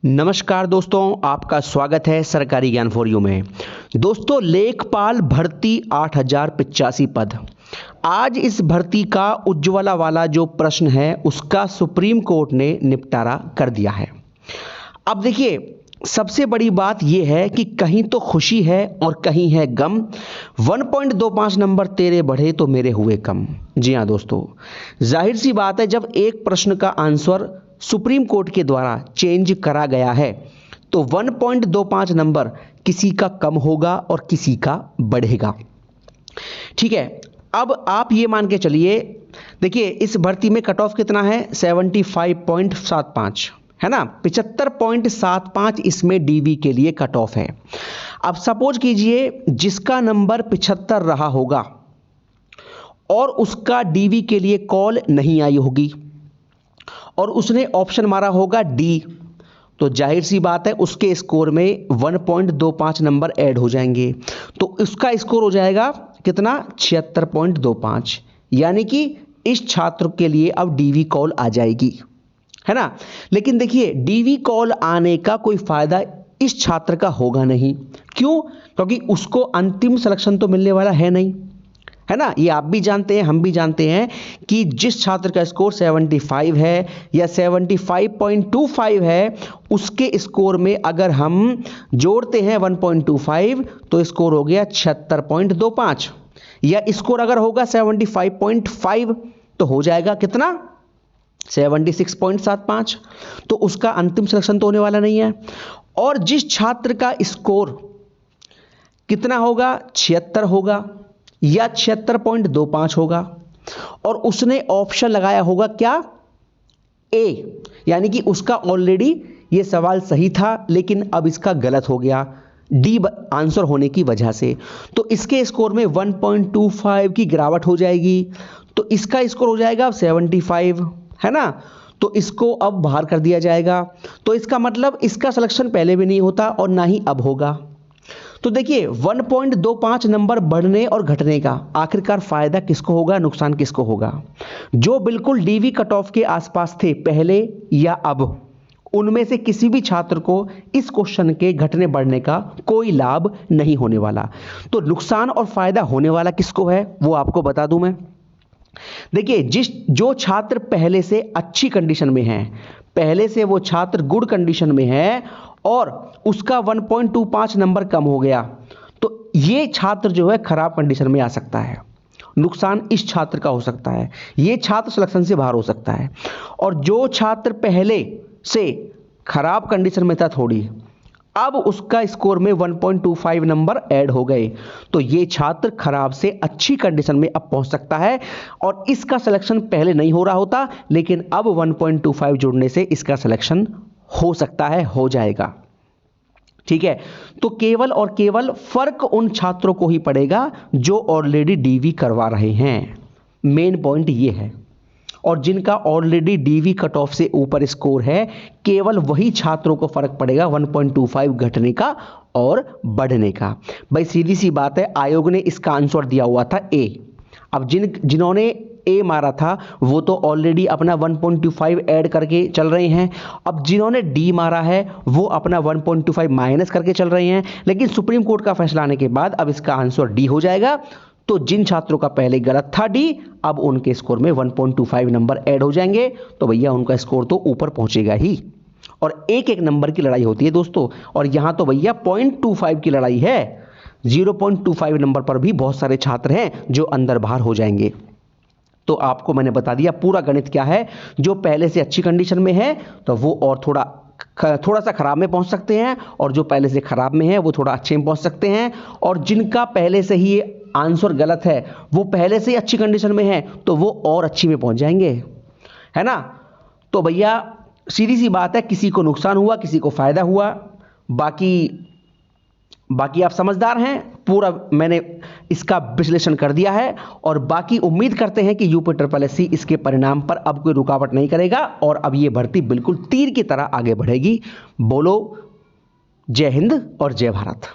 नमस्कार दोस्तों, आपका स्वागत है सरकारी ज्ञान फॉर यू में। दोस्तों, लेखपाल भर्ती 8085 पद। आज इस भर्ती का उज्ज्वला वाला जो प्रश्न है उसका सुप्रीम कोर्ट ने निपटारा कर दिया है। अब देखिए, सबसे बड़ी बात यह है कि कहीं तो खुशी है और कहीं है गम। 1.25 नंबर तेरे बढ़े तो मेरे हुए कम। जी हाँ दोस्तों, जाहिर सी बात है, जब एक प्रश्न का आंसर सुप्रीम कोर्ट के द्वारा चेंज करा गया है तो 1.25 नंबर किसी का कम होगा और किसी का बढ़ेगा। ठीक है, अब आप ये मान के चलिए, देखिए इस भर्ती में कट ऑफ कितना है, 75.75 है ना, 75.75 इसमें डीवी के लिए कट ऑफ है। अब सपोज कीजिए जिसका नंबर 75 रहा होगा और उसका डीवी के लिए कॉल नहीं आई होगी और उसने ऑप्शन मारा होगा डी, तो जाहिर सी बात है उसके स्कोर में 1.25 नंबर ऐड हो जाएंगे, तो उसका स्कोर हो जाएगा कितना, 76.25। यानी कि इस छात्र के लिए अब डीवी कॉल आ जाएगी, है ना। लेकिन देखिए, डीवी कॉल आने का कोई फायदा इस छात्र का होगा नहीं। क्यों? क्योंकि उसको अंतिम सिलेक्शन तो मिलने वाला है नहीं, है ना। ये आप भी जानते हैं, हम भी जानते हैं कि जिस छात्र का स्कोर 75 है या 75.25 है, उसके स्कोर में अगर हम जोड़ते हैं 1.25 तो स्कोर हो गया 76.25, या स्कोर अगर होगा 75.5 तो हो जाएगा कितना, 76.75। तो उसका अंतिम सिलेक्शन तो होने वाला नहीं है। और जिस छात्र का स्कोर कितना होगा, 76 होगा या 76.25 होगा और उसने ऑप्शन लगाया होगा क्या, ए, यानी कि उसका ऑलरेडी ये सवाल सही था लेकिन अब इसका गलत हो गया डी आंसर होने की वजह से, तो इसके स्कोर में 1.25 की गिरावट हो जाएगी। तो इसका स्कोर हो जाएगा अब 75, है ना। तो इसको अब बाहर कर दिया जाएगा। तो इसका मतलब इसका सिलेक्शन पहले भी नहीं होता और ना ही अब होगा। तो देखिए, 1.25 नंबर बढ़ने और घटने का आखिरकार फायदा किसको होगा, नुकसान किसको होगा? जो बिल्कुल डीवी कट ऑफ के आसपास थे पहले या अब, उनमें से किसी भी छात्र को इस क्वेश्चन के घटने बढ़ने का कोई लाभ नहीं होने वाला। तो नुकसान और फायदा होने वाला किसको है वो आपको बता दूं मैं। देखिए, जो छात्र पहले से अच्छी कंडीशन में है, पहले से वो छात्र गुड कंडीशन में है और उसका 1.25 नंबर कम हो गया, तो ये छात्र जो है खराब कंडीशन में आ सकता है। नुकसान इस छात्र का हो सकता है, ये छात्र सिलेक्शन से बाहर हो सकता है। और जो छात्र पहले से खराब कंडीशन में था थोड़ी, अब उसका स्कोर में 1.25 नंबर ऐड हो गए, तो ये छात्र खराब से अच्छी कंडीशन में अब पहुंच सकता है और इसका सिलेक्शन पहले नहीं हो रहा होता, लेकिन अब 1.25 जुड़ने से इसका सिलेक्शन हो सकता है, हो जाएगा। ठीक है, तो केवल और केवल फर्क उन छात्रों को ही पड़ेगा जो ऑलरेडी डीवी करवा रहे हैं। मेन पॉइंट ये है। और जिनका ऑलरेडी डीवी कट ऑफ से ऊपर स्कोर है, केवल वही छात्रों को फर्क पड़ेगा 1.25 घटने का और बढ़ने का। भाई सीधी सी बात है, आयोग ने इसका आंसर दिया हुआ था ए। अब जिन्होंने ए मारा था वो तो ऑलरेडी अपना 1.25 ऐड करके चल रहे हैं। अब जिन्होंने डी मारा है वो अपना 1.25 माइनस करके चल रहे हैं। लेकिन सुप्रीम कोर्ट का फैसला आने के बाद अब इसका आंसर डी हो जाएगा। तो जिन छात्रों का पहले गलत था डी, अब उनके स्कोर में 1.25 नंबर ऐड हो जाएंगे, तो भैया उनका स्कोर तो ऊपर पहुंचेगा ही। और एक एक नंबर की लड़ाई होती है दोस्तों, और यहां तो भैया 0.25 की लड़ाई है। 0.25 नंबर पर भी बहुत सारे छात्र हैं जो अंदर बाहर हो जाएंगे। तो आपको मैंने बता दिया पूरा गणित क्या है। जो पहले से अच्छी कंडीशन में है तो वो और थोड़ा सा खराब में पहुंच सकते हैं, और जो पहले से खराब में है वो थोड़ा अच्छे में पहुंच सकते हैं। और जिनका पहले से ही आंसर गलत है वो पहले से ही अच्छी कंडीशन में है तो वो और अच्छी में पहुंच जाएंगे, है ना। तो भैया सीधी सी बात है, किसी को नुकसान हुआ, किसी को फायदा हुआ। बाकी आप समझदार हैं, पूरा मैंने इसका विश्लेषण कर दिया है। और बाकी उम्मीद करते हैं कि यूपीएससी इसके परिणाम पर अब कोई रुकावट नहीं करेगा और अब ये भर्ती बिल्कुल तीर की तरह आगे बढ़ेगी। बोलो जय हिंद और जय भारत।